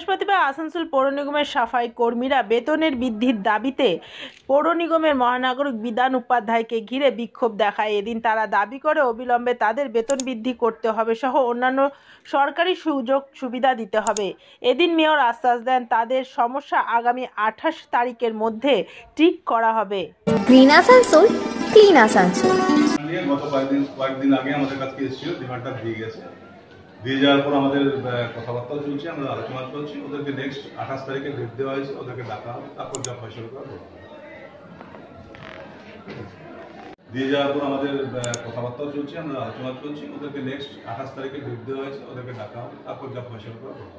বৃহস্পতিবার আসানসোল পৌর নিগমের সাফাই কর্মীরা বেতনের বৃদ্ধির দাবিতে পৌর নিগমের মহানাগরিক বিধান উপাধ্যায়কে ঘিরে বিক্ষোভ দেখায়। এদিন তারা দাবি করে অবিলম্বে তাদের বেতন বৃদ্ধি করতে হবে সহ অন্যান্য সরকারি সুযোগ সুবিধা দিতে হবে। এদিন মেয়র আশ্বাস দেন তাদের সমস্যা আগামী 28 তারিখের মধ্যে ঠিক করা হবে। Green Asansol, clean Asansol. গত কয়েকদিন আগে আমাদের কাছে এসেছিল, ডিমান্ডটা দিয়ে গেছে। দিয়ে যাওয়ার পর আমাদের কথাবার্তাও চলছে, আমরা আলোচনা চলছি। ওদেরকে নেক্সট 28 তারিখে ডেট দেওয়া হয়েছে, ওদেরকে ডাকা হবে, তারপর যা ফয়সলা করা হবে। দিয়ে যাওয়ার পর আমাদের কথাবার্তাও চলছে, আমরা আলোচনা চলছি। ওদেরকে নেক্সট 28 তারিখে ডেট দেওয়া হয়েছে, ওদেরকে ডাকা হবে, তারপর যা ফয়সলা করা হবে।